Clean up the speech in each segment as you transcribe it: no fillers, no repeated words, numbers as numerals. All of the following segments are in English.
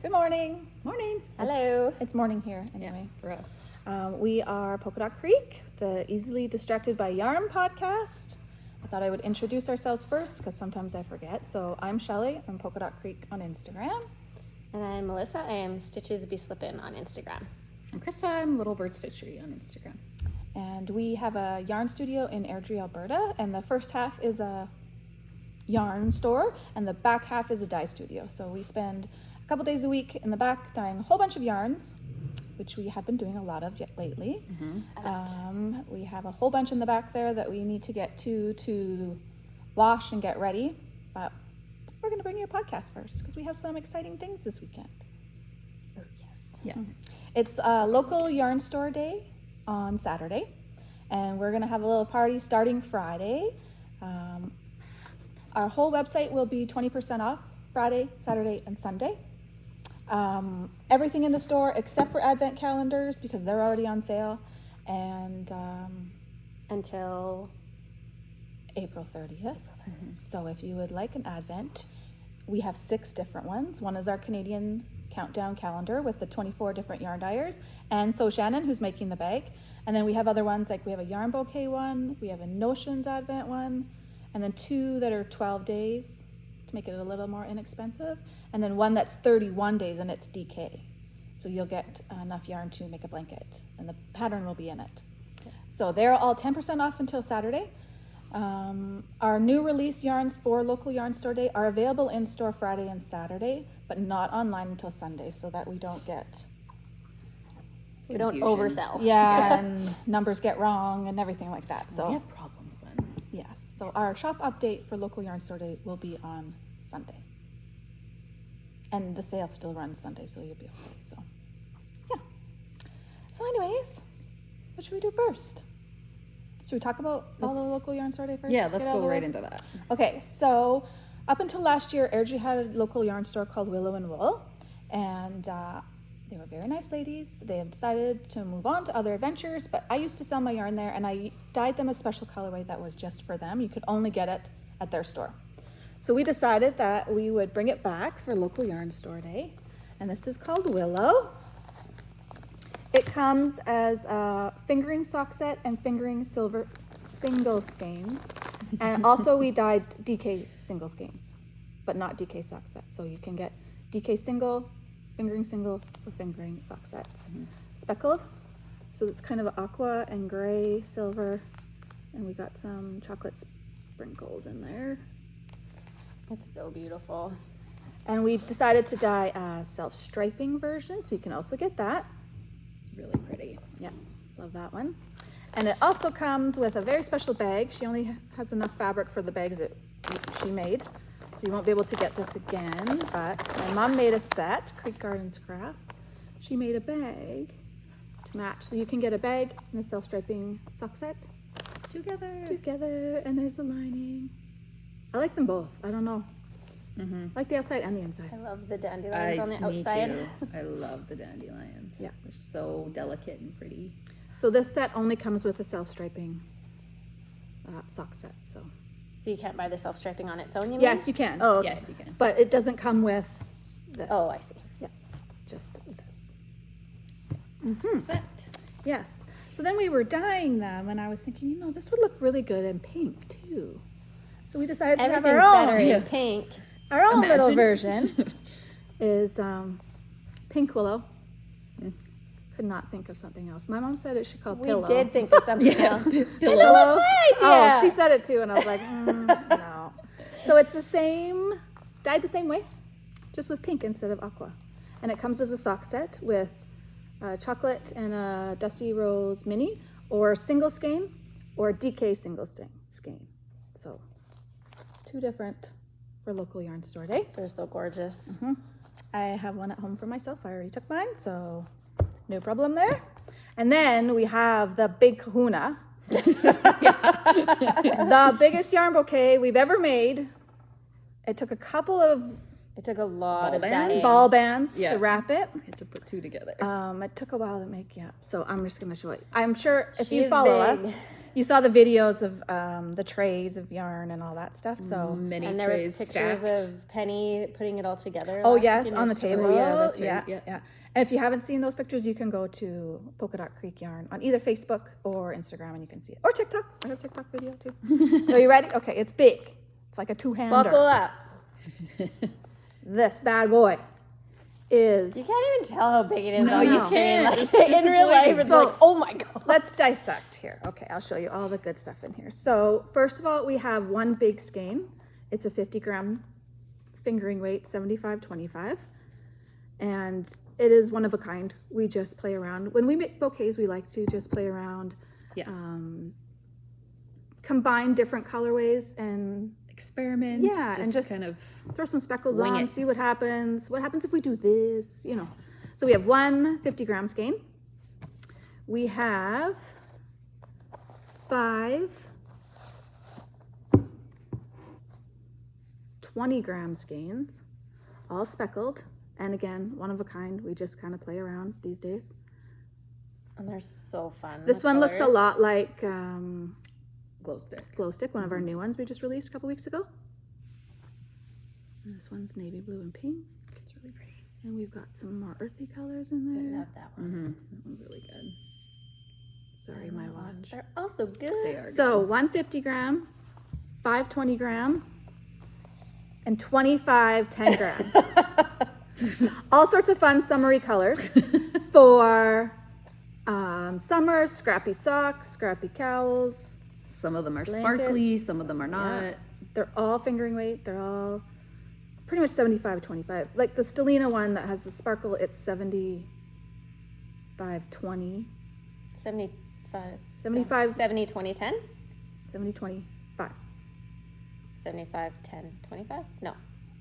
Good morning. Morning. Hello. It's morning here anyway. Yeah, for us. We are Polka Creek, the Easily Distracted by Yarn podcast. I thought I would introduce ourselves first because sometimes I forget. So I'm Shelly. I'm Polka Creek on Instagram. And I'm Melissa. I am Stitches Be Slippin' on Instagram. I'm Krista. I'm Little Bird Stitchery on Instagram. And we have a yarn studio in Airdrie, Alberta. And the first half is a yarn store and the back half is a dye studio. So we spend a couple days a week in the back dyeing a whole bunch of yarns, which we have been doing a lot of lately. We have a whole bunch in the back there that we need to get to wash and get ready. But we're going to bring you a podcast first because we have some exciting things this weekend. Oh, yes. Yeah. It's a local yarn store day on Saturday, and we're going to have a little party starting Friday. Our whole website will be 20% off Friday, Saturday, and Sunday. Everything in the store except for advent calendars because they're already on sale, and Until April 30th. So if you would like an advent, we have 6 different ones. One is our Canadian countdown calendar with the 24 different yarn dyers, and so Shannon, who's making the bag. And then we have other ones, like we have a yarn bouquet one, we have a Notions advent one, and then 2 that are 12 days to make it a little more inexpensive, and then one that's 31 days and it's DK. So you'll get enough yarn to make a blanket, and the pattern will be in it. So they're all 10% off until Saturday. Our new release yarns for local yarn store day are available in store Friday and Saturday, but not online until Sunday, so that we don't get we don't oversell. and numbers get wrong and everything like that. So we have problems then. yes, so our shop update for local yarn store day will be on Sunday, and the sale still runs Sunday, so you'll be okay. So yeah. So anyways, what should we do first? Should we talk about all the local yarn store day first? Yeah, let's Get out of go the right way? into that. Okay, so up until last year, Airdrie had a local yarn store called Willow and Wool, and they were very nice ladies. They have decided to move on to other adventures, but I used to sell my yarn there, and I dyed them a special colorway that was just for them. You could only get it at their store. So we decided that we would bring it back for local yarn store day, and this is called Willow. It comes as a fingering sock set and fingering silver single skeins. And also we dyed DK single skeins, but not DK sock sets. So you can get DK single, or fingering sock sets. Speckled. So it's kind of aqua and gray, silver, and we got some chocolate sprinkles in there. It's so beautiful. And we've decided to dye a self-striping version, so you can also get that. Really pretty. Yeah, love that one. And it also comes with a very special bag. She only has enough fabric for the bags that she made, so you won't be able to get this again. But my mom made a set, Creek Gardens Crafts. She made a bag to match, so you can get a bag and a self-striping sock set together. And there's the lining. I like them both. I don't know. I like the outside and the inside. I love the dandelions on the outside. Me too. I love the dandelions. Yeah. They're so delicate and pretty. So this set only comes with a self-striping sock set. So So you can't buy the self-striping on its own, you mean? yes, you can. Oh, okay. Yes, you can. But it doesn't come with this. Oh, I see. Yeah, just this. Set. Yes. So then we were dyeing them, and I was thinking, this would look really good in pink too. So we decided to have Everything's our better own. in pink. Our own little Imagine. version is pink willow. Could not think of something else. My mom said it should call We pillow. did think of something else. Pillow. My idea. Oh, she said it too, and I was like, no. So it's the same, dyed the same way, just with pink instead of aqua. And it comes as a sock set with chocolate and a Dusty Rose mini, or single skein, or DK single skein. So 2 different for local yarn store day. They're so gorgeous. I have one at home for myself. I already took mine, so no problem there. And then we have the big kahuna. The biggest yarn bouquet we've ever made. It took a couple of It took a lot Ball of bands? dyeing. Ball bands Yeah. to wrap it. I had to put two together. It took a while to make, so I'm just going to show it. I'm sure if you She's follow big. us, you saw the videos of the trays of yarn and all that stuff. So, Many And there trays was pictures stacked. of Penny putting it all together. oh last yes, week in on your the story. table. yeah, that's right, Yeah. yeah. And if you haven't seen those pictures, you can go to Polka Dot Creek Yarn on either Facebook or Instagram, and you can see it. Or TikTok. I have a TikTok video too. Are you ready? Okay, it's big. It's like a two-hander. Buckle up. This bad boy is. You can't even tell how big it is No, on you the screen. can't. Like, It's in real life, it's So- like, oh my god. Let's dissect here. Okay, I'll show you all the good stuff in here. So first of all, we have one big skein. It's a 50-gram fingering weight, 75-25. And it is one of a kind. We just play around. When we make bouquets, we like to just play around, Yeah. combine different colorways and Experiment. Yeah, and just kind of throw some speckles wing on, it. see what happens. What happens if we do this, So we have one 50-gram skein. We have 5 20-gram skeins, all speckled. And again, one of a kind. We just kind of play around these days. And they're so fun. This the one looks a colors. lot like glow stick. Glow Stick, one of our new ones we just released a couple weeks ago. And this one's navy blue and pink. It's really pretty. And we've got some more earthy colors in I there. love that one. Mm-hmm. That one's really good. Sorry, my watch. They're also good. They are. So 150-gram, 520-gram, and 25 10-grams. All sorts of fun summery colors for summer, scrappy socks, scrappy cowls. Some of them are Blankets. sparkly, some of them are not. Yeah. They're all fingering weight. They're all pretty much 75-25. Like the Stellina one that has the sparkle, it's 75-20. 75. 75, 70, 20, 10? 70-25. 75, 10, 25? No.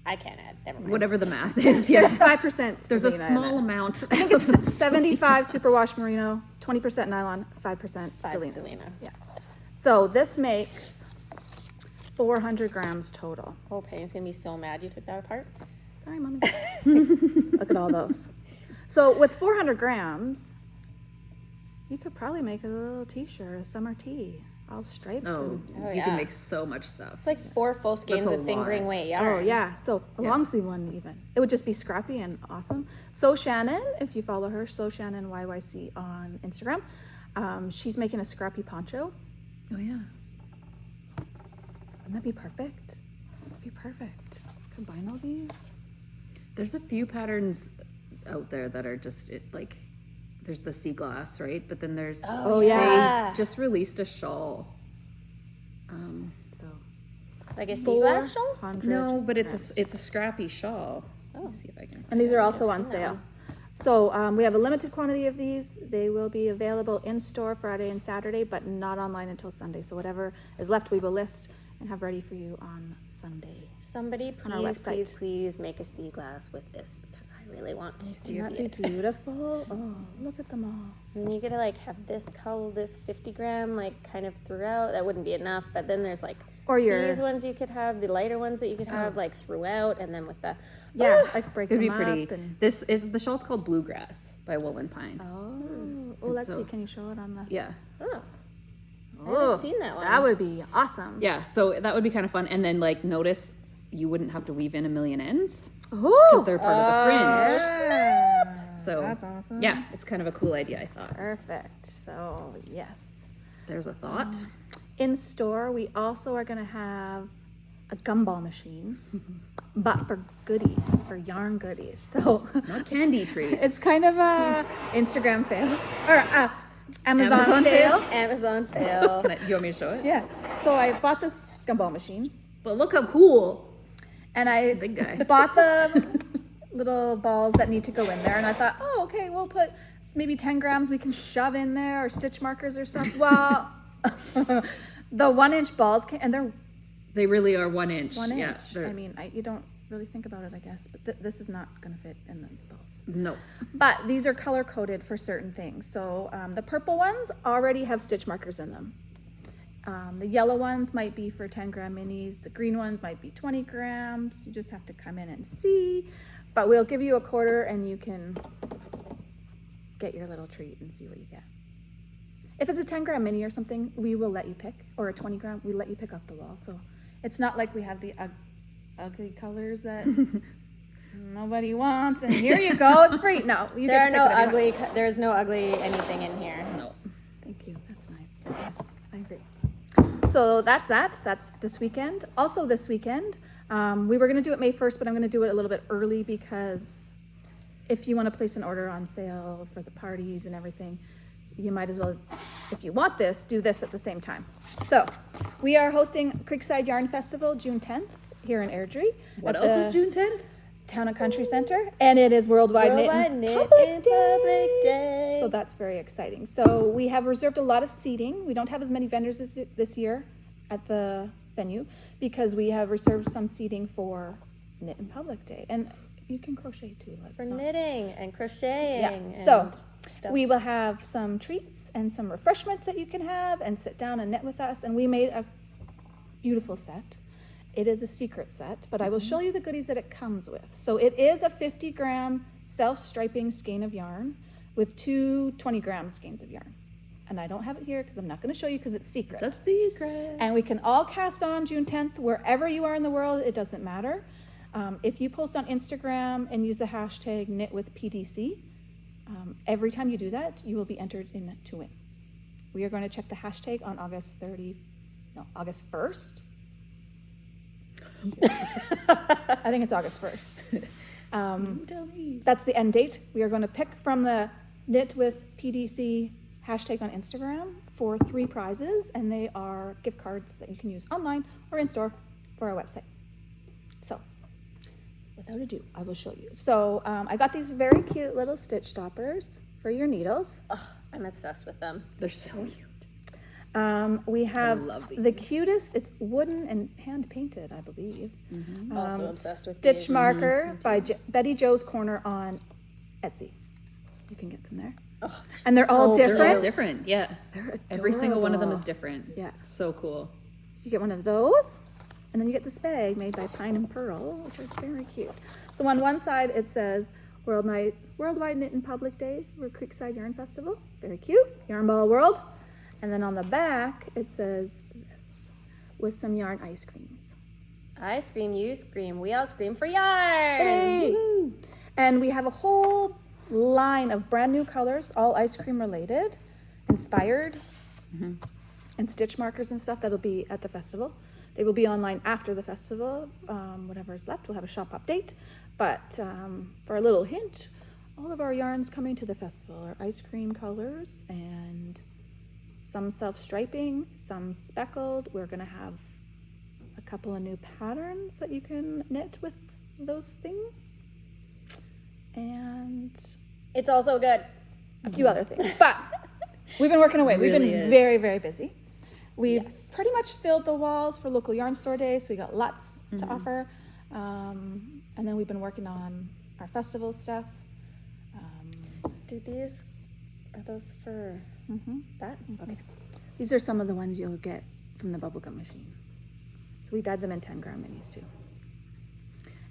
I can't add. Never mind. Whatever the math is, There's yeah. 5% There's a Stellina in small it. amount. I think it's 75 superwash merino, 20% nylon, 5% 5 Stellina. Stellina. Yeah. So this makes 400 grams total. Oh, Penny's going to be so mad you took that apart. Sorry, mommy. Look at all those. So with 400 grams, you could probably make a little t-shirt, a summer tee, all striped. Oh, Oh, you yeah. can make so much stuff. It's like 4 full skeins a of fingering lot. weight yarn. Oh yeah, so a long sleeve one even. It would just be scrappy and awesome. So Shannon, if you follow her, So Shannon YYC on Instagram, she's making a scrappy poncho. Oh yeah. Wouldn't that be perfect? That'd be perfect. Combine all these. There's a few patterns out there that are just like there's the sea glass, right? But then there's Oh, yeah. they just released a shawl. So Like a sea glass shawl? 400 No, but grams. it's a scrappy shawl. Oh. Let me see if I can. And these are also I've on seen that sale. one. So we have a limited quantity of these. They will be available in store Friday and Saturday, but not online until Sunday. So whatever is left, we will list and have ready for you on Sunday. Somebody On our please, website. please make a sea glass with this because I really want to see Isn't that it. beautiful? Oh, look at them all. And then you gotta like have this color, this 50 gram, like kind of throughout. That wouldn't be enough, but then there's like Or your these ones you could have, the lighter ones that you could have like throughout, and then with the yeah, like break It'd them be pretty. up and This is the shawl's called Bluegrass by Woolen Pine. oh, let's so- see. Can you show it on the? Yeah. oh, I Oh, haven't seen that one. That would be awesome. Yeah, so that would be kind of fun. And then like notice you wouldn't have to weave in a million ends Oh, because they're part of the fringe. yeah. So that's awesome. yeah, it's kind of a cool idea, I thought. Perfect. So yes. There's a thought. In store, we also are going to have a gumball machine, but for goodies, for yarn goodies. So Not candy treats. it's kind of a Instagram fail or Amazon Amazon fail. Amazon fail. Do you want me to show it? Yeah. So I bought this gumball machine, But look how cool. and I big guy. bought the little balls that need to go in there, and I thought, oh, okay, we'll put maybe 10 grams we can shove in there, or stitch markers or something. Well, the 1-inch balls and they're They really are 1 inch. 1 inch. Yeah. they're- I mean, you don't really think about it, I guess, but this is not going to fit in those balls. No. But these are color coded for certain things. So the purple ones already have stitch markers in them. The yellow ones might be for 10-gram minis. The green ones might be 20 grams. You just have to come in and see. But we'll give you a quarter and you can get your little treat and see what you get. If it's a 10-gram mini or something, we will let you pick, or a 20-gram, we let you pick off the wall. So it's not like we have the ugly colors that nobody wants. And here you go, it's free. No, you There get are to no pick whatever you want. ugly. There's no ugly anything in here. No. Thank you. That's nice. Yes, I agree. So that's that. That's this weekend. Also this weekend, we were going to do it May 1st, but I'm going to do it a little bit early because if you want to place an order on sale for the parties and everything, you might as well, if you want this, do this at the same time. So we are hosting Creekside Yarn Festival June 10th here in Airdrie. What else is June 10th? Town and Country Center, and it is Worldwide Knit in Public Day. So that's very exciting. So we have reserved a lot of seating. We don't have as many vendors this year at the venue because we have reserved some seating for Knit in Public Day. And you can crochet too. For knitting and crocheting. Yeah. And So stuff. we will have some treats and some refreshments that you can have and sit down and knit with us. And we made a beautiful set. It is a secret set, but I will show you the goodies that it comes with. So it is a 50-gram self-striping skein of yarn with two 20-gram skeins of yarn. And I don't have it here because I'm not going to show you because it's secret. It's a secret. And we can all cast on June 10th, wherever you are in the world, it doesn't matter. If you post on Instagram and use the hashtag knitwithpdc, every time you do that, you will be entered in to win. We are going to check the hashtag on August 1st. I think it's August 1st. Tell me. That's the end date. We are going to pick from the Knit with PDC hashtag on Instagram for 3 prizes, and they are gift cards that you can use online or in store for our website. So, without ado, I will show you. So, I got these very cute little stitch stoppers for your needles. Oh, I'm obsessed with them. They're so cute. We have love the these. cutest, it's wooden and hand painted, I believe. Also obsessed with Stitch these. marker by Betty Jo's Corner on Etsy. You can get them there. Oh, And they're all so different. They're all different, yeah. They're Every single one of them is adorable. different. Yeah. It's so cool. So you get one of those, and then you get this bag made by Pine and Pearl, which is very cute. So on one side it says Worldwide Knit in Public Day for Creekside Yarn Festival. Very cute. Yarn Ball World. And then on the back it says this, with some yarn ice creams. I scream, you scream, we all scream for yarn. Hey! Woo. And we have a whole line of brand new colors, all ice cream related, inspired, and stitch markers and stuff that'll be at the festival. They will be online after the festival. Whatever is left, we'll have a shop update. But for a little hint, all of our yarns coming to the festival are ice cream colors and some self-striping, some speckled. We're gonna have a couple of new patterns that you can knit with those things. And It's also good. a few other things. But we've been working away. We've Really been is. very, very busy. We've Yes. pretty much filled the walls for local yarn store days, so we got lots to offer. And then we've been working on our festival stuff. Do these, are those for that? Okay. These are some of the ones you'll get from the bubblegum machine. So we dyed them in 10-gram minis too.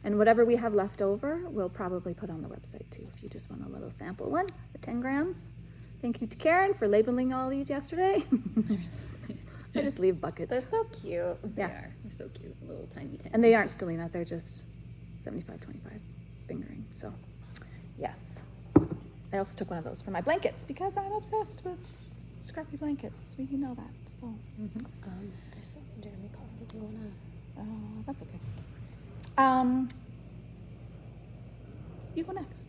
And whatever we have left over, we'll probably put on the website too, if you just want a little sample one, the 10 grams. Thank you to Karen for labeling all these yesterday. They're so cute. I just leave buckets. They're so cute. They Yeah. are. They're so cute. Little tiny And they aren't Stellina, they're just 75-25 fingering. So, yes. I also took one of those for my blankets because I'm obsessed with scrappy blankets. We know that. So, I saw Jeremy called. Did you wanna? that's okay. You go next.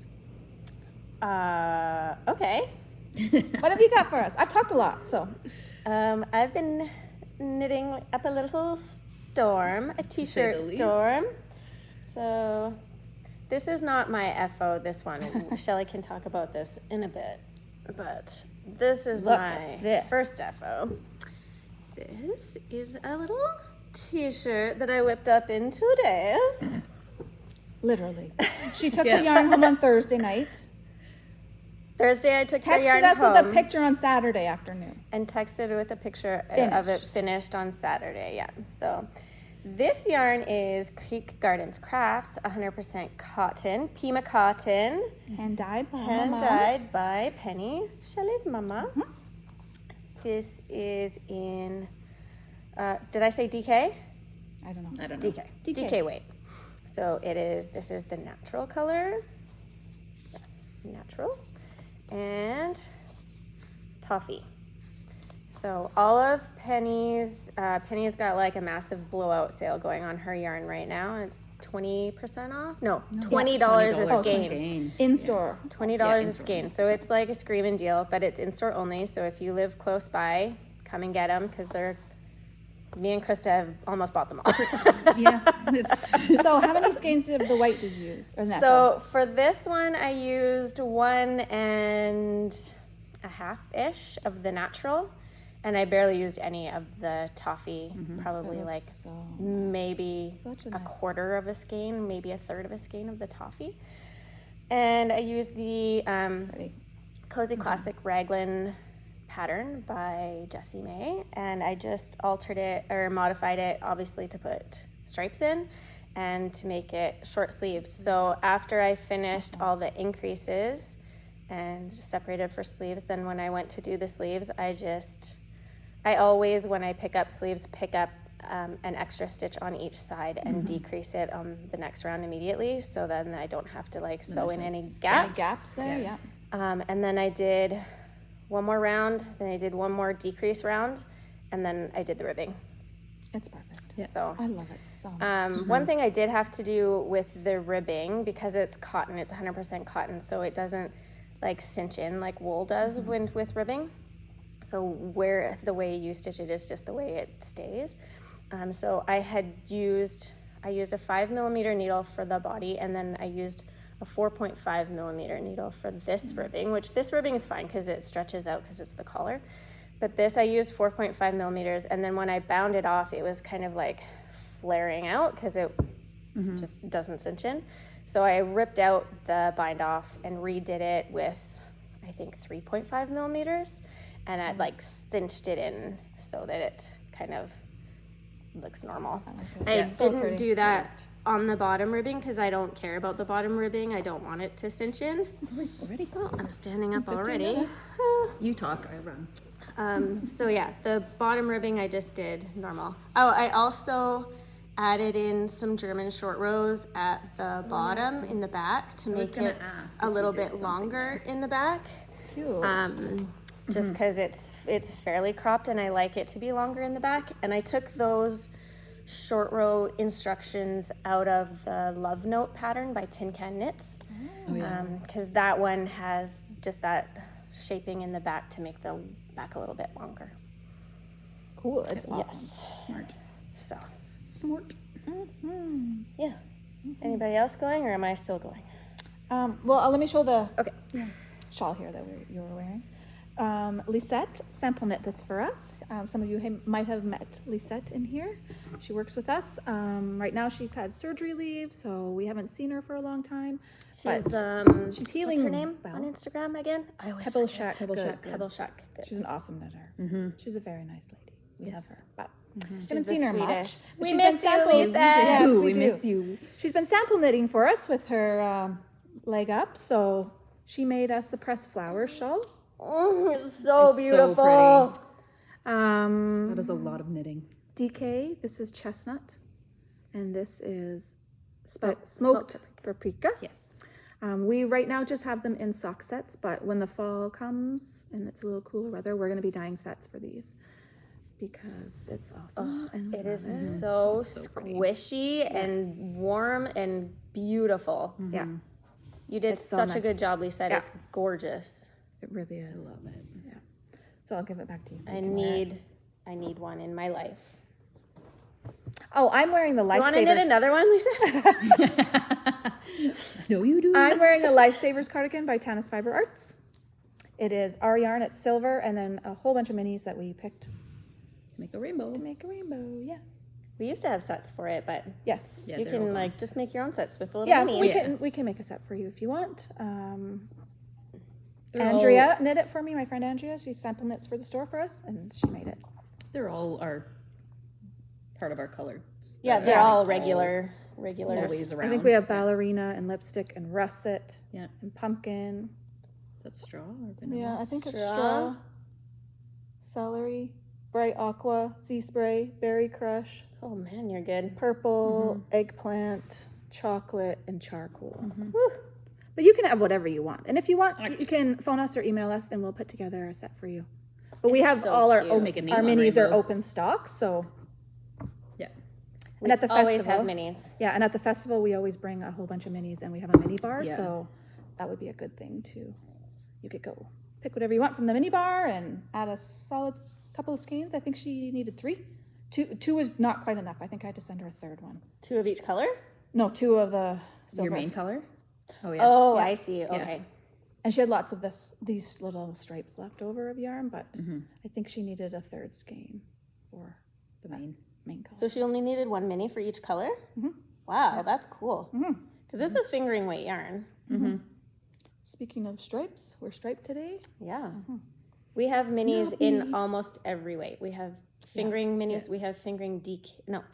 Okay. What have you got for us? I've talked a lot, so. I've been knitting up a little storm, a t-shirt the least. storm. So this is not my FO, this one. Shelley can talk about this in a bit. But this is Look my at this. first FO. This is a little t-shirt that I whipped up in 2 days. Literally. She took Yeah. the yarn home on Thursday night. Thursday I took the Texted yarn us home with a picture on Saturday afternoon. and texted with a picture of it finished on Saturday. Yeah. So this yarn is Creek Gardens Crafts, 100% cotton, Pima cotton, Hand dyed by hand Mama. dyed by Penny, Shelley's mama. Mm-hmm. This is in, did I say DK? I don't know. I don't know. DK. DK. DK weight. So this is the natural color. Yes, natural. And toffee. So all of Penny's got like a massive blowout sale going on her yarn right now. It's 20% off. No, $20 a skein. In store. $20 a skein. So it's like a screaming deal, but it's in store only. So if you live close by, come and get them because me and Krista have almost bought them all. Yeah. It's So how many skeins of the white did you use? Or natural? So for this one, I used 1.5 ish of the natural, and I barely used any of the toffee. Probably That like looks so maybe Such a a nice- quarter of a skein, maybe a third of a skein of the toffee. And I used the Ready? Cozy Classic Raglan pattern by Jessie May, and I just altered it or modified it obviously to put stripes in and to make it short sleeved. So after I finished all the increases and separated for sleeves, then when I went to do the sleeves, I always, when I pick up sleeves, pick up an extra stitch on each side and decrease it on the next round immediately, so then I don't have to like sew in any gaps. Gaps there, yeah. And then I did one more round, then I did one more decrease round, and then I did the ribbing. It's perfect. So I love it so much. one thing I did have to do with the ribbing, because it's cotton, it's 100% cotton, so it doesn't like cinch in like wool does with ribbing. So the way you stitch it is just the way it stays. So I used a 5mm needle for the body, and then I used a 4.5mm needle for this ribbing, which this ribbing is fine because it stretches out because it's the collar. But this I used 4.5mm, and then when I bound it off, it was kind of like flaring out because it just doesn't cinch in. So I ripped out the bind off and redid it with, I think, 3.5mm, and I like cinched it in so that it kind of looks normal. I didn't do that on the bottom ribbing because I don't care about the bottom ribbing. I don't want it to cinch in. already. Well, I'm standing up already. You talk, I run. So yeah, the bottom ribbing I just did normal. Oh, I also added in some German short rows at the bottom in the back to make it a little bit longer in the back. Cute. Just because it's fairly cropped and I like it to be longer in the back. And I took those short row instructions out of the Love Note pattern by Tin Can Knits, because that one has just that shaping in the back to make the back a little bit longer. Cool. It's awesome. Smart. So Smart. yeah. Anybody else going, or am I still going? Well, let me show the Okay. shawl here that you were wearing. Lisette sample knit this for us. Some of you might have met Lisette in here. She works with us. Right now she's had surgery leave, so we haven't seen her for a long time. She's she's healing. What's her name well. on Instagram again? I always Pebble forget. Shack. Good. Pebble Shack. She's an awesome knitter. She's a very nice lady. We love her, but haven't the seen her sweetest. much. We She's miss been you, sample- Lisette. Yes, Ooh, we do. miss you. She's been sample knitting for us with her leg up, so she made us the pressed flowers shawl. It's so It's so beautiful. That is a lot of knitting. DK, this is chestnut, and this is smoked paprika. Yes. We right now just have them in sock sets, but when the fall comes and it's a little cooler weather, we're going to be dyeing sets for these because it's awesome. And we It love is so pretty. squishy and warm and beautiful. Yeah, You did It's so such a nice. good job, Lisa. Yeah. It's gorgeous. it really is. Love it. So I'll give it back to you. So I you can wear it. need one in my life. Oh, I'm wearing the Do you want to knit Lifesavers. another one, Lisa? No, you do. I'm wearing a Lifesavers cardigan by Tanis Fiber Arts. It is our yarn. It's silver, and then a whole bunch of minis that we picked Make a rainbow. to make a rainbow. Yes. We used to have sets for it, but Yes. Yeah, you they're all can gone. like just make your own sets with the little Yeah, minis. we can make a set for you if you want. Andrea knit it for me. My friend Andrea, she sample knits for the store for us, and she made it. They're all our part of our colors. Yeah, they're all regular. Always around. I think we have ballerina and lipstick and russet Yeah. and pumpkin. That's straw or vanilla? Yeah, I think it's Straw. straw, celery, bright aqua, sea spray, berry crush, Oh man, you're good. purple, eggplant, chocolate, and charcoal. Mm-hmm. Woo. But you can have whatever you want. And if you want, you can phone us or email us and we'll put together a set for you. But we It's have so all our, cute. Make a our neon minis are rainbow. open stock, so. Yeah. And at the Always festival, have minis. yeah, and at the festival, we always bring a whole bunch of minis and we have a mini bar, Yeah. so that would be a good thing too. You could go pick whatever you want from the mini bar and add a solid couple of skeins. I think she needed 3. Two was not quite enough. I think I had to send her a third one. 2 of each color? No, 2 of the silver. Your main color? Oh, yeah. Oh, Yeah. I see. Okay. And she had lots of these little stripes left over of yarn, but Mm-hmm. I think she needed a third skein for The main. main color. So she only needed 1 mini for each color? Mhm. Wow, that's cool. Mhm. Because this is fingering weight yarn. Mm-hmm. Speaking of stripes, we're striped today. Yeah. We have minis Not in me. almost every weight. We have fingering minis. We have fingering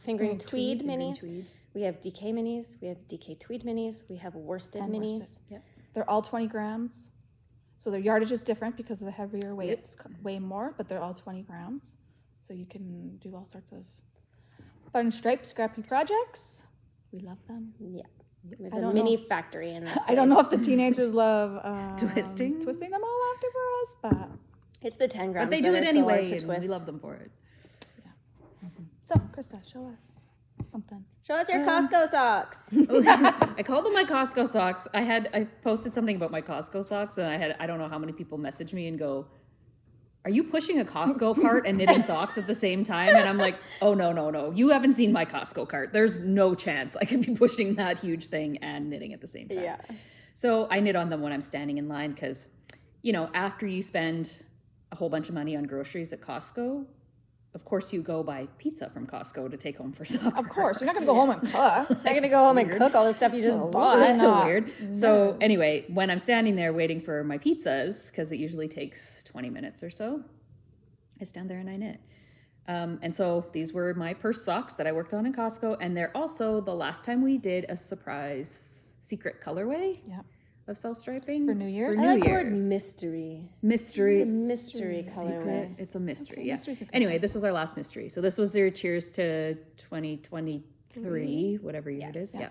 fingering tweed minis. Tweed. We have DK minis. We have DK tweed minis. We have worsted And minis. worsted. Yeah. They're all 20 grams. So their yardage is different because of the heavier weights, way more, but they're all 20 grams. So you can do all sorts of fun striped, scrappy projects. We love them. Yeah. There's I a don't mini know. factory in this. I don't know if the teenagers love Twisting? twisting them all after for us, but It's the 10 grams. But they do that it are so hard anyway, to and twist. we love them for it. so Krista, show us something. Show us your Costco socks. I called them my Costco socks. I posted something about my Costco socks, and I don't know how many people message me and go, "Are you pushing a Costco cart and knitting socks at the same time?" And I'm like, "Oh no! You haven't seen my Costco cart. There's no chance I can be pushing that huge thing and knitting at the same time." Yeah. So I knit on them when I'm standing in line because, after you spend a whole bunch of money on groceries at Costco, of course you go buy pizza from Costco to take home for supper. Of course, you're not gonna go home and cook. I'm going to go home and cook all the stuff you just bought. That's so not. weird. So anyway, when I'm standing there waiting for my pizzas, because it usually takes 20 minutes or so, I stand there and I knit. And so these were my purse socks that I worked on in Costco, and they're also the last time we did a surprise secret colorway Yeah. of self-striping. For New Year's? For I New like the word Year's. mystery. Mystery. It's a mystery Secret. colorway. It's a mystery, Okay, yeah. mystery's a good Anyway, this was our last mystery. So this was their cheers to 2023, whatever year it is. Yes.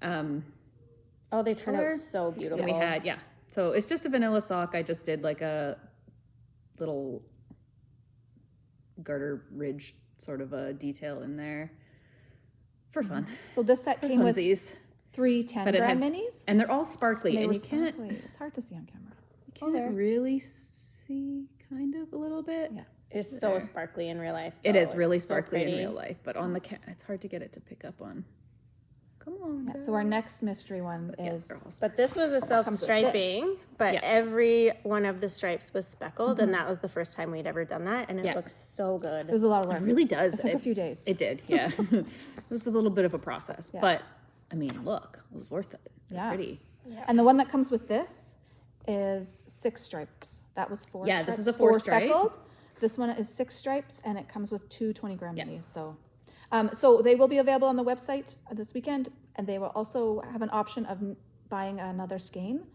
Yeah. Oh, they turn out Color. so beautiful. We had, yeah. So it's just a vanilla sock. I just did like a little garter ridge sort of a detail in there for fun. So this set For came with funsies. 3 10 But it gram had- minis. And they're all sparkly. They And were you can't, sparkly. It's hard to see on camera. you there. can't really see kind of a little bit. Yeah. It's so sparkly in real life. It though. is really It's so sparkly in pretty. real life, but on the it's hard to get it to pick up on. Come on. Yeah, so our guys. next mystery one Yeah, is they're all But this was a with self-striping, but Yeah. every one of the stripes was speckled, and that was the first time we'd ever done that, and it Yeah. looks so good. it was a lot of work. It really does. It took a few days. It did, yeah. It was a little bit of a process, Yeah. but I mean, look, it was worth it. They're Yeah. pretty. And the one that comes with this is 6 stripes. That was 4 Yeah, stripes. this is a 4 stripe. speckled. This one is 6 stripes, and it comes with 2 20 gram minis. So they will be available on the website this weekend, and they will also have an option of buying another skein,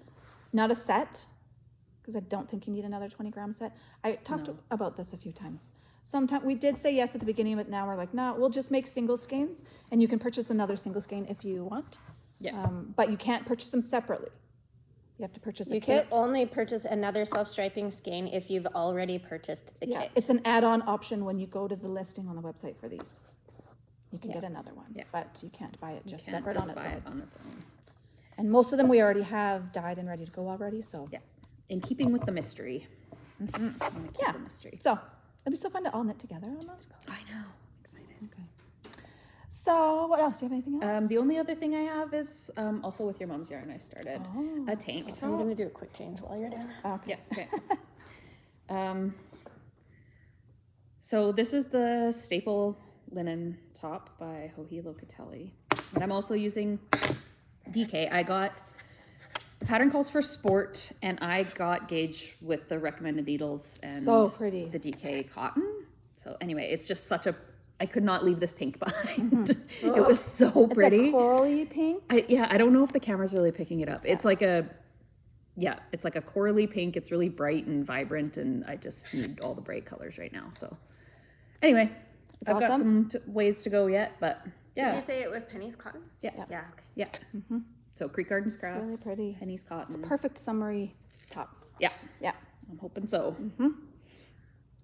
not a set, because I don't think you need another 20 gram set. I talked about this a few times. Sometimes we did say yes at the beginning, but now we're like, no, we'll just make single skeins, and you can purchase another single skein if you want. Yeah. But you can't purchase them separately. You have to purchase a You can kit. only purchase another self-striping skein if you've already purchased the Yeah, kit. it's an add-on option when you go to the listing on the website for these. You can get another one, Yeah. but you can't buy it just Can't separate just on its buy own. it on its own. And most of them we already have dyed and ready to go already. So Yeah. In keeping with the mystery. I'm gonna keep Yeah. the mystery. so it'd be so fun to all knit together on those. I know. Excited. Okay. So what else? Do you have anything else? The only other thing I have is also with your mom's yarn. I started Oh. a tank top. I'm gonna do a quick change while you're down. Okay. Yeah. Okay. So this is the staple linen top by Hohi Locatelli, and I'm also using DK. I got The pattern calls for sport, and I got gauge with the recommended needles and So pretty. the DK cotton. So anyway, it's just such a, I could not leave this pink behind. It was so It's pretty. a corally pink. I don't know if the camera's really picking it up. It's like a, it's like a corally pink. It's really bright and vibrant, and I just need all the bright colors right now. So anyway, I've got awesome. some ways to go yet, but yeah. Did you say it was Penny's cotton? Yeah. Yeah. Okay. Yeah. So Creek Gardens Crafts, really pretty. Penny's Cotton. Perfect summery top. Yeah, Yeah. I'm hoping so.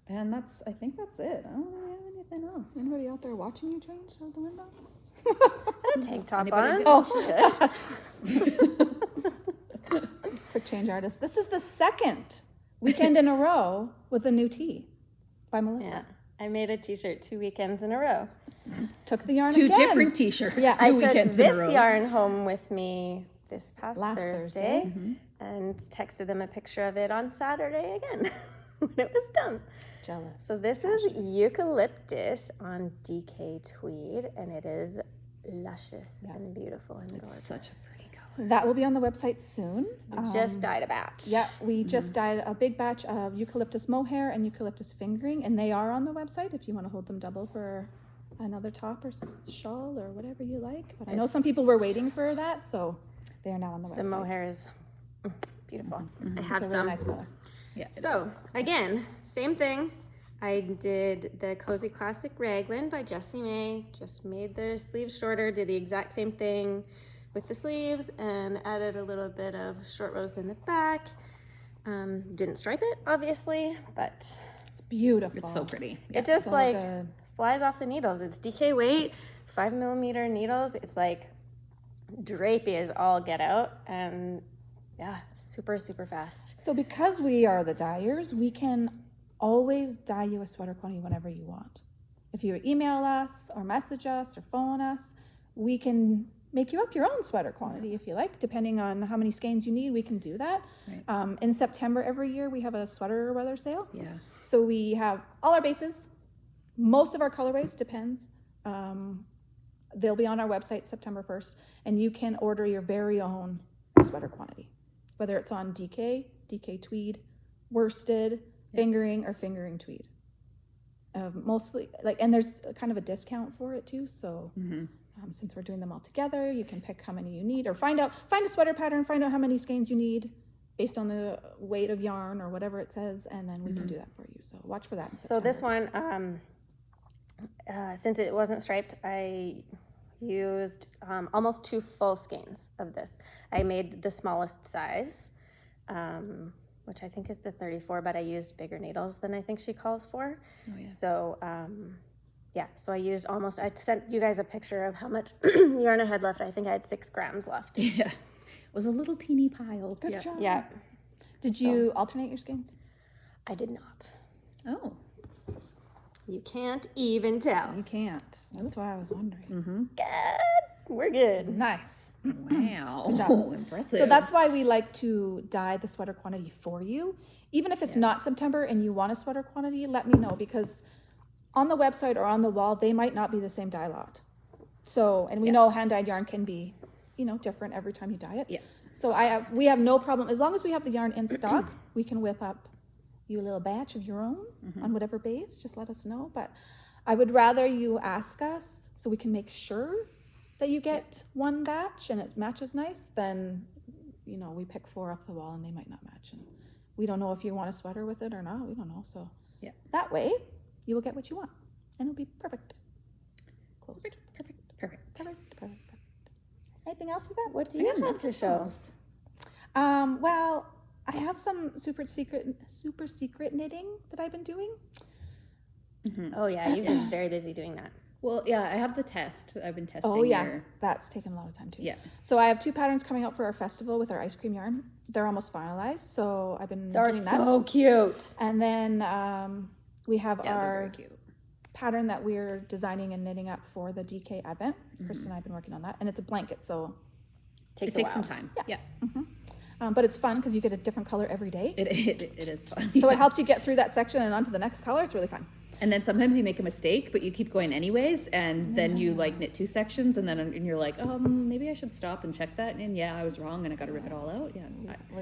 And I think that's it. I don't really have anything else. Anybody out there watching you change out the window? A tank top Anybody on. get- Good. Quick change artist. This is the second weekend in a row with a new tee by Melissa. Yeah. I made a t-shirt 2 weekends in a row. Took the yarn Two again. different T-shirts. Yeah. two I took weekends in a this row. yarn home with me this past Last Thursday and texted them a picture of it on Saturday again when it was done. Jealous. So this is eucalyptus on DK tweed, and it is luscious and beautiful and gorgeous. Such a pretty color. That will be on the website soon. Just dyed a batch. Yeah, we just dyed a big batch of eucalyptus mohair and eucalyptus fingering, and they are on the website if you want to hold them double for another top or shawl or whatever you like. But I know some people were waiting for that, so they are now on the website. The mohair is beautiful. I have It's a some. really nice color. Yeah. it So is. again, same thing. I did the Cozy Classic Raglan by Jessie May. Just made the sleeves shorter. Did the exact same thing with the sleeves and added a little bit of short rows in the back. Didn't stripe it, obviously, but It's beautiful. It's so pretty. it just So like good. flies off the needles. It's DK weight, 5mm needles. It's like drapey as all get out, and yeah, super, super fast. So because we are the dyers, we can always dye you a sweater quantity whenever you want. If you email us or message us or phone us, we can make you up your own sweater quantity if you like, depending on how many skeins you need. We can do that. Right. In September every year, we have a sweater weather sale. Yeah. So we have all our bases, most of our colorways, depends. They'll be on our website September 1st, and you can order your very own sweater quantity, whether it's on DK tweed, worsted, fingering, or fingering tweed. Mostly, and there's kind of a discount for it too. So since we're doing them all together, you can pick how many you need, or find a sweater pattern, find out how many skeins you need based on the weight of yarn or whatever it says, and then we can do that for you. So watch for that in So September. this one, since it wasn't striped, I used almost 2 full skeins of this. I made the smallest size, which I think is the 34, but I used bigger needles than I think she calls for. Oh, yeah. So so I used almost, I sent you guys a picture of how much yarn I had left. I think I had 6 grams left. Yeah. It was a little teeny pile. Good Yeah. job. Yeah, Did you alternate your skeins? I did not. Oh. You can't even tell. You can't. That's why I was wondering. We're good. Nice. Wow. job. Impressive. So that's why we like to dye the sweater quantity for you. Even if it's not September and you want a sweater quantity, let me know, because on the website or on the wall, they might not be the same dye lot. So, and we know hand-dyed yarn can be, different every time you dye it. Yeah. So we have no problem. As long as we have the yarn in stock, we can whip up you a little batch of your own on whatever base. Just let us know. But I would rather you ask us so we can make sure that you get one batch and it matches nice than, we pick 4 off the wall and they might not match. And we don't know if you want a sweater with it or not. We don't know. So Yeah. that way you will get what you want and it'll be perfect. Closed. Perfect. Anything else you got? What do you have to show? Well, I have some super secret knitting that I've been doing. Oh yeah, you've been very busy doing that. Well, yeah, I have the test. I've been testing. Oh yeah, your- that's taken a lot of time too. Yeah. So I have 2 patterns coming out for our festival with our ice cream yarn. They're almost finalized, so I've been They're doing that. so cute. And then we have Yeah, they're our very cute. pattern that we're designing and knitting up for the DK Advent. Kristen and I have been working on that, and it's a blanket, so It takes some time. Yeah. but it's fun because you get a different color every day. It is fun. So it helps you get through that section and onto the next color. It's really fun. And then sometimes you make a mistake, but you keep going anyways, and then you like knit 2 sections, and then and you're like, maybe I should stop and check that. And yeah, I was wrong, and I got to rip it all out. Yeah,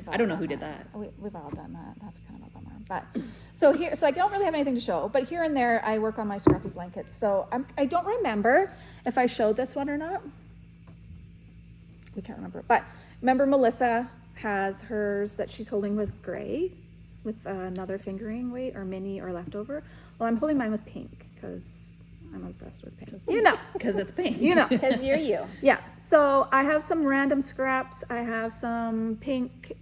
I don't know who did that. We've all done that. That's kind of a bummer. But so I don't really have anything to show, but here and there I work on my scrappy blankets. So I don't remember if I showed this one or not. We can't remember, but remember Melissa has hers that she's holding with gray, with another fingering weight or mini or leftover. Well, I'm holding mine with pink because I'm obsessed with pink. You know, Because it's pink. you know. Because you're you. Yeah. So I have some random scraps. I have some pink.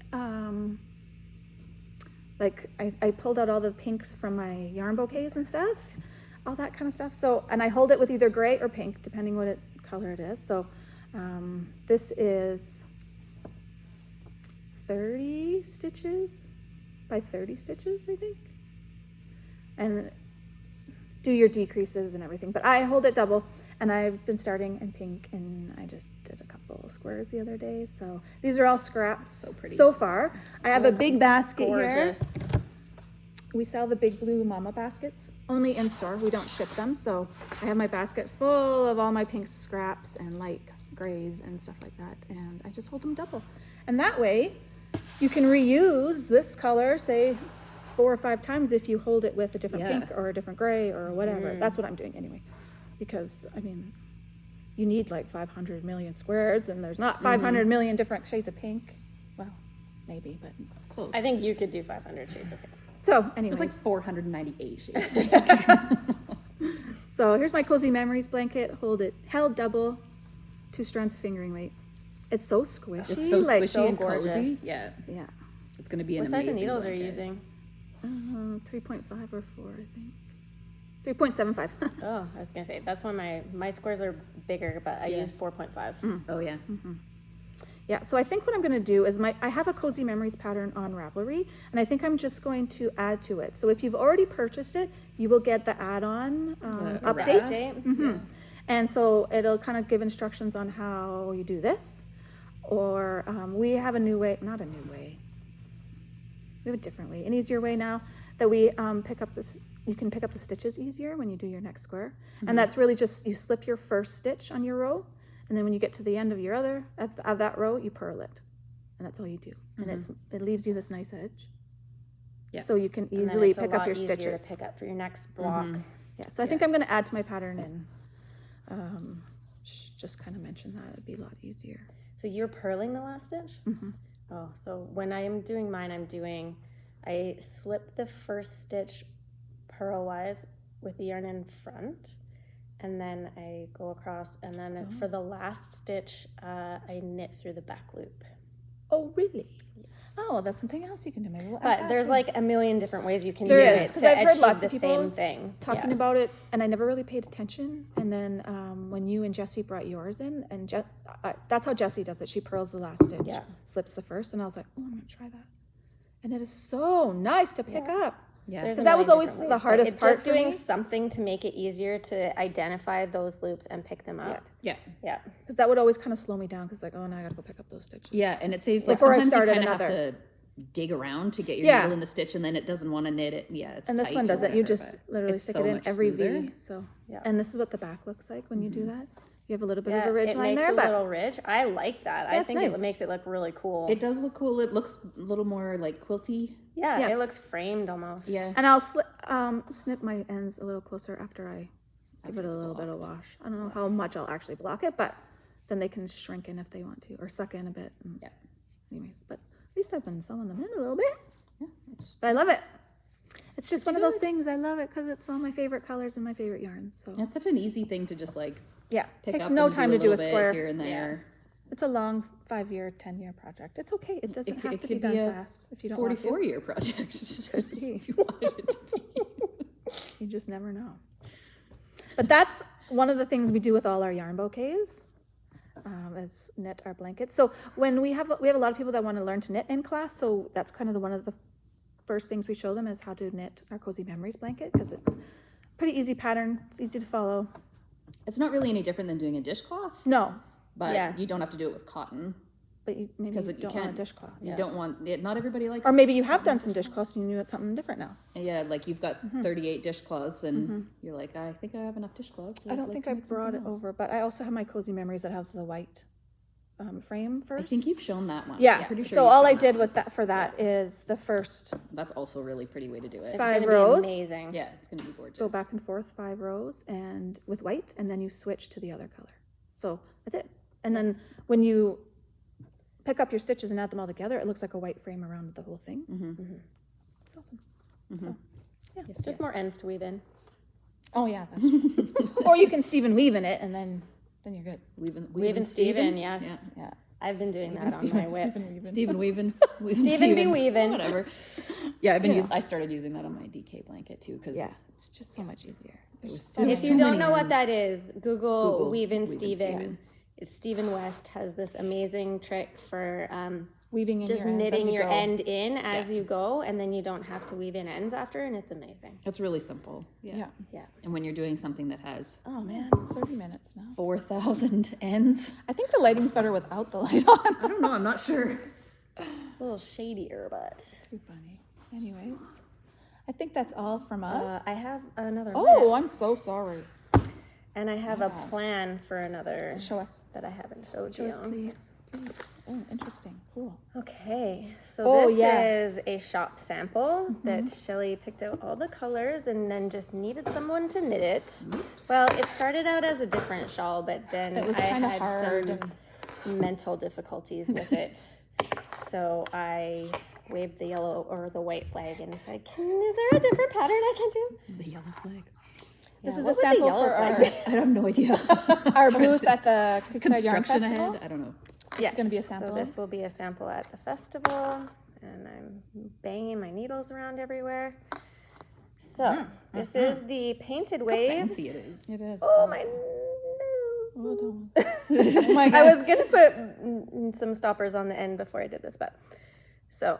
Like I pulled out all the pinks from my yarn bouquets and stuff, all that kind of stuff. So, and I hold it with either gray or pink, depending what color it is. So this is 30 stitches by 30 stitches, I think. And do your decreases and everything. But I hold it double, and I've been starting in pink, and I just did a couple squares the other day. So these are all scraps so far. I have a big basket Gorgeous. here. We sell the big blue mama baskets only in store. We don't ship them. So I have my basket full of all my pink scraps and light grays and stuff like that. And I just hold them double. And that way you can reuse this color, say 4 or 5 times if you hold it with a different pink or a different gray or whatever. That's what I'm doing anyway. Because, I mean, you need like 500 million squares, and there's not 500 million different shades of pink. Well, maybe, but Close. I think you could do 500 shades of pink. so anyways. It's like 498 shades. So here's my Cozy Memories blanket. Held double, 2 strands of fingering weight. It's so squishy. It's so like, squishy so and cozy. gorgeous. Yeah, Yeah. it's gonna be an What size amazing of needles blanket. are you using? 3.5 or 4, I think. 3.75. Oh, I was gonna say that's when my squares are bigger, but I use 4.5. Oh yeah. Yeah, so I think what I'm going to do is I have a Cozy Memories pattern on Ravelry, and I think I'm just going to add to it. So if you've already purchased it, you will get the add-on update. Update. And so it'll kind of give instructions on how you do this. Or we have a new way, not a new way. We have a different way, an easier way now that we pick up this. You can pick up the stitches easier when you do your next square. And that's really just, you slip your first stitch on your row, and then when you get to the end of your of that row, you purl it. And that's all you do. And it leaves you this nice edge. Yeah. So you can And then easily it's a pick up lot your easier stitches. to pick up for your next block. Yeah, so I think I'm going to add to my pattern and just kind of mention that. It'd be a lot easier. So you're purling the last stitch? Oh, so when I am doing mine, I slip the first stitch purlwise with the yarn in front, and then I go across, and then for the last stitch, I knit through the back loop. Oh, really? Yes. Oh, that's something else you can do. Maybe we'll add But that there's too. like a million different ways you can There do is, it 'cause to I've heard achieve lots the of people same thing. talking about it, and I never really paid attention. And then when you and Jessie brought yours in, and that's how Jessie does it. She purls the last stitch, slips the first, and I was like, oh, I'm going to try that. And it is so nice to pick up. Yeah. There's Because a that was million always different the ways, but hardest it's part just for doing me. something to make it easier to identify those loops and pick them up. Yeah. Yeah. Because that would always kind of slow me down, because like, oh, now I got to go pick up those stitches. Yeah, and it saves like Before I sometimes started you kind of have another. to dig around to get your Yeah. needle in the stitch, and then it doesn't want to knit it. Yeah, it's And this tight one or doesn't. You whatever, just but literally it's stick so it in much every smoother. V. So, Yeah. and this is what the back looks like when you do that. You have a little bit Yeah, of a ridge it line makes there, a but little ridge. I like that. I That's think nice. it makes it look really cool. It does look cool. It looks a little more like quilty. Yeah, Yeah. it looks framed almost. Yeah. and I'll snip my ends a little closer after I give it a little bit of wash. I don't know how much I'll actually block it, but then they can shrink in if they want to, or suck in a bit. Yeah. Anyways, but at least I've been sewing them in a little bit. Yeah. But I love it. It's just one of those things. I love it because it's all my favorite colors and my favorite yarns. So It's such an easy thing to just like yeah, pick takes up no and time to do a little bit square. here and there. It's a long 5-year, 10-year project. It's okay. It doesn't have to be could done a fast if you don't want to. 44-year project. Could be. If you wanted it to be. You just never know. But that's one of the things we do with all our yarn bouquets, is knit our blankets. So when we have a lot of people that want to learn to knit in class, so that's kind of one of the first things we show them is how to knit our Cozy Memories blanket, because it's a pretty easy pattern. It's easy to follow. It's not really any different than doing a dishcloth, No. but Yeah. you don't have to do it with cotton. But you maybe because you you don't want a can't. dishcloth. You don't want it. Not everybody likes. Or maybe you have done some dishcloths and you knew something different now. Yeah, like you've got 38 dishcloths, and you're like, I think I have enough dishcloths. So I don't I'd like think to I make brought it something else. over, but I also have my Cozy Memories that has the white frame I first. think you've shown that one. Yeah. I'm pretty sure So you've all shown I that did one. with that for that is the first That's also a really pretty way to do it. It's 5 gonna rows. be amazing. Yeah, it's gonna be gorgeous. Go back and forth 5 rows and with white, and then you switch to the other color. So that's it. And then when you pick up your stitches and add them all together, it looks like a white frame around the whole thing. It's awesome. So, Yes, Just more ends to weave in. oh yeah, that's true. Or you can Stephen weave in it, and then you're good. Weaving Steven, yes. Yeah. Yeah. I've been doing that on my whip. Stephen weaving. Stephen be weaving. Whatever. Yeah, You I started using that on my DK blanket too because Yeah, it's just so much easier. There's so so much If many you too don't many know what ends. that is, Google Google Weaving Weaving Steven. Steven. Stephen West has this amazing trick for weaving in just your ends as knitting you your go. end in as you go, and then you don't have to weave in ends after, and it's amazing. It's really simple. Yeah. Yeah. And when you're doing something that has Oh man, 30 minutes now. 4,000 ends, I think the lighting's better without the light on. I don't know. I'm not sure. It's a little shadier, but Too funny. Anyways, I think that's all from us. I have another Oh, whip, I'm so sorry. and I have a plan for another Show us. that I haven't showed Show you. us, please. Please. Oh, interesting. Cool. Okay, so Oh, this yes. is a shop sample that Shelly picked out all the colors and then just needed someone to knit it. Well, it started out as a different shawl, but then It was I kind of had hard. some mental difficulties with it. So I waved the yellow or the white flag and said, is there a different pattern I can do? The yellow flag. This Yeah, is what a would the sample yellow for flag our, be? I have no idea. our booth at the Creekside Yarn Construction Festival. ahead. I don't know. It's going to be a sample. So this will be a sample at the festival, and I'm banging my needles around everywhere. So this is the painted waves. Fancy it is. It is. Oh so- my! Oh, don't. Oh my I God. was gonna put some stoppers on the end before I did this, but so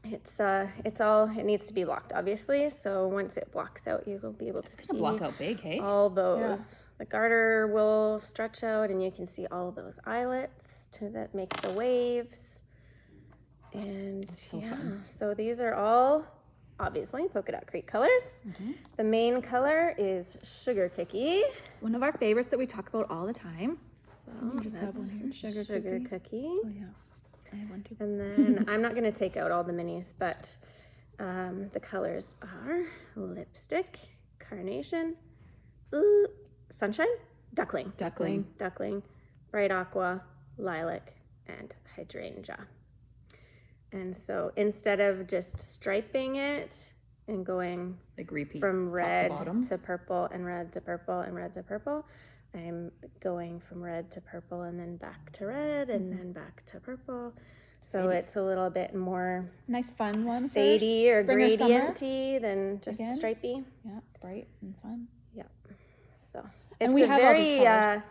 it's all it needs to be blocked, obviously. So once it blocks out, you will be able to It's see gonna block out big, hey? all those. The garter will stretch out, and you can see all of those eyelets that make the waves. And so yeah, fun. so these are all obviously Polka Dot Creek colors. The main color is Sugar Cookie. One of our favorites that we talk about all the time. So just have that's one here, Sugar Cookie. Oh, yeah. I have one too. And then I'm not going to take out all the minis, but the colors are Lipstick, Carnation, Sunshine, Duckling, Duckling. Bright Aqua, Lilac, and Hydrangea. And so instead of just striping it and going Like repeat from top red to bottom. to purple and red to purple and red to purple, I'm going from red to purple and then back to red and then back to purple. So it's a little bit more Nice fun one. for fadey or spring summer. gradienty than just Again. stripey. Yeah, bright and fun. Yeah. So And it's we a have all these very colors.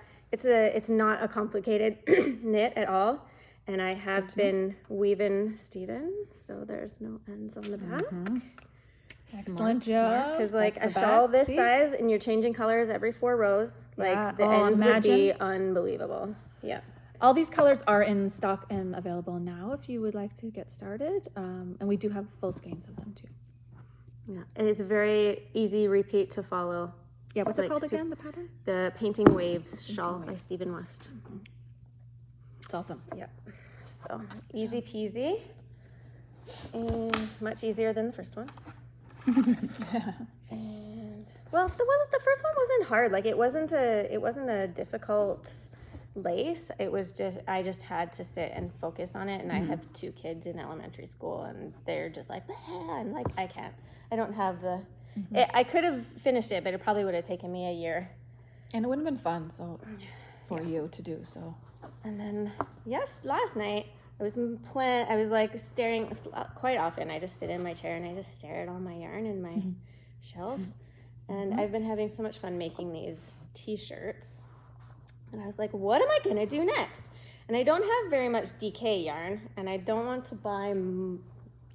it's not a complicated knit at all. And I have been weaving Steven, so there's no ends on the back. Excellent job. Because like That's a the shawl back. this See? size and you're changing colors every 4 rows, like Yeah. the Oh, ends would be imagine. unbelievable. Yeah. All these colors are in stock and available now if you would like to get started. And we do have full skeins of them too. Yeah. It is a very easy repeat to follow. Yeah, what's Like it called sup- again, the pattern? The Painting Waves shawl by Stephen West. It's awesome. Yeah. So easy peasy. And much easier than the first one. And well, the first one wasn't hard. Like it wasn't a difficult lace. It was just I just had to sit and focus on it. And I have 2 kids in elementary school, and they're just like, and like I don't have the. I could have finished it, but it probably would have taken me a year. And it would have been fun for you to do so. And then last night I was like staring quite often. I just sit in my chair and I just stare at all my yarn in my shelves. And I've been having so much fun making these t-shirts. And I was like, what am I gonna do next? And I don't have very much DK yarn, and I don't want to buy.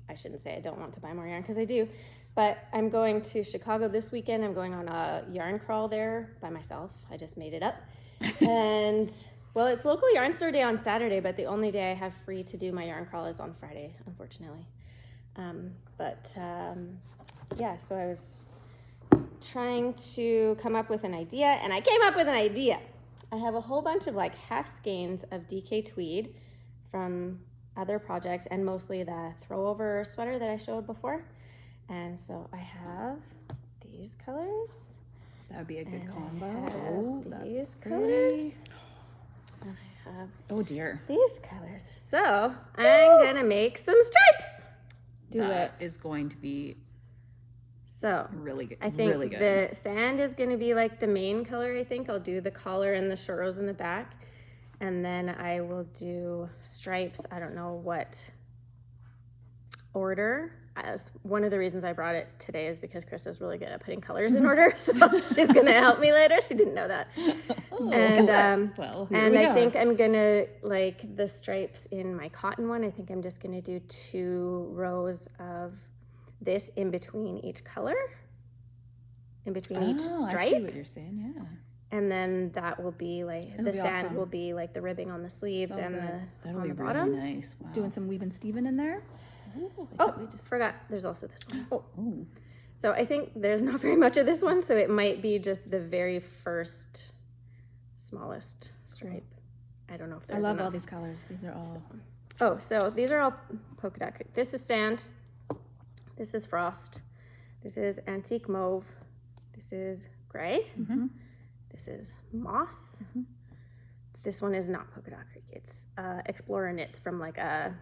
I shouldn't say I don't want to buy more yarn because I do. But I'm going to Chicago this weekend. I'm going on a yarn crawl there by myself. I just made it up. And Well, it's local yarn store day on Saturday, but the only day I have free to do my yarn crawl is on Friday, unfortunately. Yeah, so I was trying to come up with an idea, and I came up with an idea. I have a whole bunch of like half skeins of DK tweed from other projects, and mostly the throwover sweater that I showed before. And so I have these colors. That would be a good And combo. I have Oh, these that's colors. And I have Oh dear. these colors. So I'm gonna make some stripes. Do That it. is going to be So really good. I think really good. the sand is gonna be like the main color. I think I'll do the collar and the short rows in the back, and then I will do stripes. I don't know what order. As one of the reasons I brought it today is because Chris is really good at putting colors in order, so she's gonna help me later. She didn't know that. Oh, And well, here and we I are. think I'm gonna like the stripes in my cotton one. I think I'm just gonna do 2 rows of this in between each color, in between each I see stripe, what you're saying. Yeah. and then that will be like It'll the be sand awesome. will be like the ribbing on the sleeves So and good. That'll on be the really bottom. nice. Wow. Doing some weave and Steven in there. Ooh, I Oh, thought we just. forgot. There's also this one. Oh. So I think there's not very much of this one, so it might be just the very first smallest stripe. I don't know if I there's love enough. all these colors. These are all. Oh, so these are all polka dot creek. This is sand. This is frost. This is antique mauve. This is gray. Mm-hmm. This is moss. This one is not polka dot creek. It's Explorer knits from like a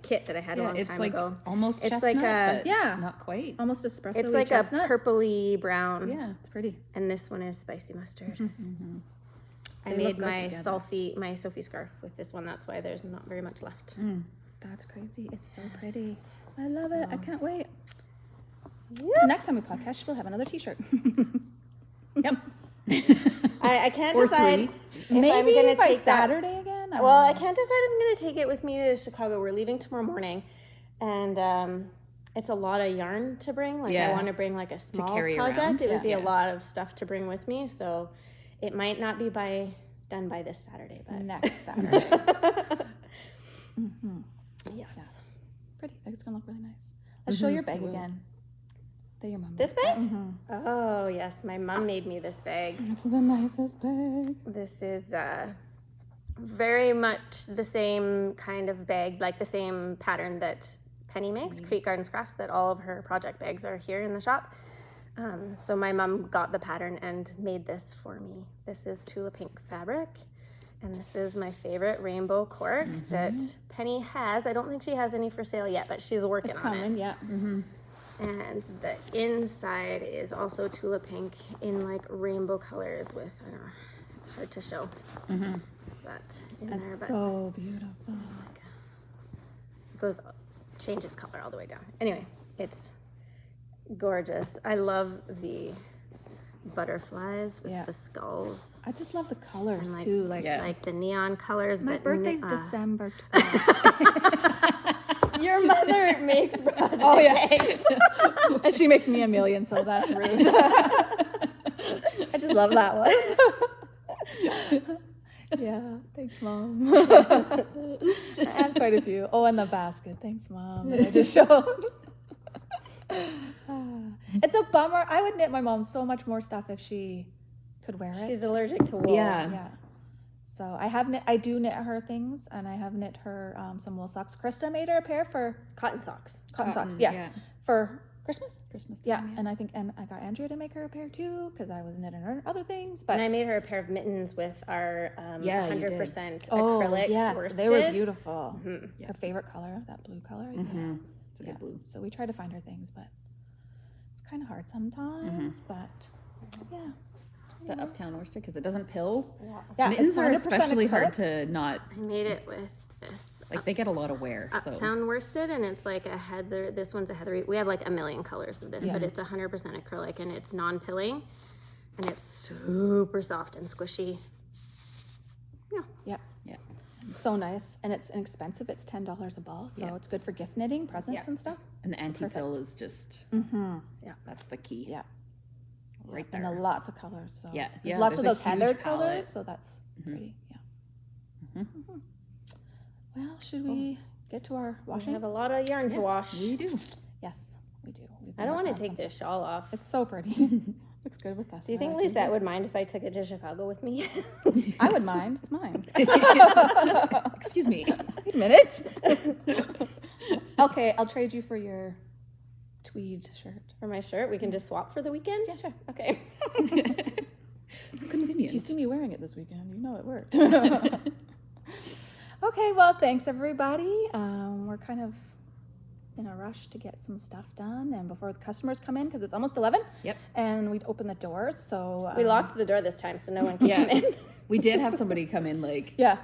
kit that I had a Yeah, long it's time like ago. almost It's chestnut, like a- but Yeah. not quite. Almost espresso. It's like chestnut. a purpley brown. Yeah. It's pretty. And this one is spicy mustard. Mm-hmm. I They made look good my together. my Sophie scarf with this one. That's why there's not very much left. Mm. That's crazy. It's so pretty. I love it. I can't wait. So Yep. next time we podcast, we'll have another T-shirt. Yep. I can't Or decide 3. if Maybe I'm gonna by take that. Saturday again. I Well, I don't know. can't decide I'm gonna take it with me to Chicago. We're leaving tomorrow morning, and it's a lot of yarn to bring. Like I Yeah. want to bring like a small carry project. around. It would be a Yeah. lot of stuff to bring with me, so it might not be done by this Saturday, but Next Saturday. yes. Pretty. I think it's gonna look really nice. Let's show your bag Will. again. That your mom. This bag? Mm-hmm. Oh yes, my mom made me this bag. It's the nicest bag. This is very much the same kind of bag, like the same pattern that Penny makes, Creek Gardens Crafts, that all of her project bags are here in the shop. So my mom got the pattern and made this for me. This is Tula Pink fabric, and this is my favorite rainbow cork that Penny has. I don't think she has any for sale yet, but she's working It's on coming. it. Yeah. And the inside is also Tula Pink in like rainbow colors with, I don't know, it's hard to show that in there, It's but so beautiful. it goes, changes color all the way down. Anyway, it's gorgeous. I love the butterflies with Yeah. the skulls I just love the colors and like, too. Like Yeah. like the neon colors. my but birthday's uh, December 12th. Your mother makes project Oh, yeah. bags. And she makes me a million, so that's rude. I just love that one. Yeah, thanks, Mom. Oops. I have quite a few. Oh, and the basket. Thanks, Mom. That I just showed. It's a bummer. I would knit my mom so much more stuff if she could wear it. She's allergic to wool. Yeah. Yeah. So I do knit her things, and I have knit her some wool socks. Krista made her a pair for Cotton socks. cotton socks. Cotton, Yes, yeah. for Christmas. Christmas Yeah, time, and I got Andrea to make her a pair too because I was knitting her other things. But And I made her a pair of mittens with our Yeah, you did. 100% oh acrylic yes, worsted. they were beautiful. Mhm. Yeah. Her favorite color, that blue color. Mhm. It's a Yeah. good blue. So we try to find her things, but it's kind of hard sometimes. But yeah, The uptown worsted because it doesn't pill. yeah, Mittens it's are 100% especially hard acrylic. to not I made it with this like. They get a lot of wear. So uptown worsted, and it's like a heather. This one's a heathery. We have like a million colors of this, but it's 100% acrylic, and it's non-pilling, and it's super soft and squishy. Yeah. Yeah, yeah. so nice, and it's inexpensive. It's $10 a ball, so Yeah. it's good for gift knitting, presents, Yeah. and stuff. And the anti-pill is just Mm-hmm. that's the key. Yeah. right And there. lots of colors. So Yeah, there's yeah, lots of there's those a huge heathered palette. colors, so that's pretty. Yeah. Mhm. Well, should we get to our We washing? have a lot of yarn to wash. We do. Yes, we do. We've I been don't want working to on take some this stuff. shawl off. It's so pretty. Looks good with us. Do you think Lisette would mind if I took it to Chicago with me? I would mind. It's mine. Excuse me. Wait a minute. Okay, I'll trade you for your tweed shirt. For my shirt, we can just swap for the weekend? Yeah, sure. Okay. Convenient. If you see me wearing it this weekend, you know it worked. Okay, well, thanks everybody. We're kind of in a rush to get some stuff done and before the customers come in because it's almost 11. Yep. And we'd open the doors, so We locked the door this time so no one can come in. We did have somebody come in like Yeah,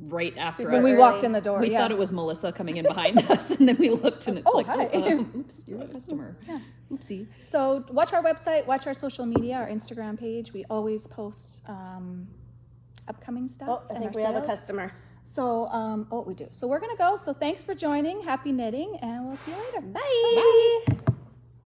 right after Super us. when we early. walked in the door. We yeah. thought it was Melissa coming in behind us, and then we looked, and it's Oh, like, hi. oops, you're a customer. Yeah. Oopsie. So watch our website, watch our social media, our Instagram page. We always post upcoming stuff. Oh, I and think our we have a sales. customer. So, we do. So we're gonna go. So thanks for joining. Happy knitting, and we'll see you later. Bye.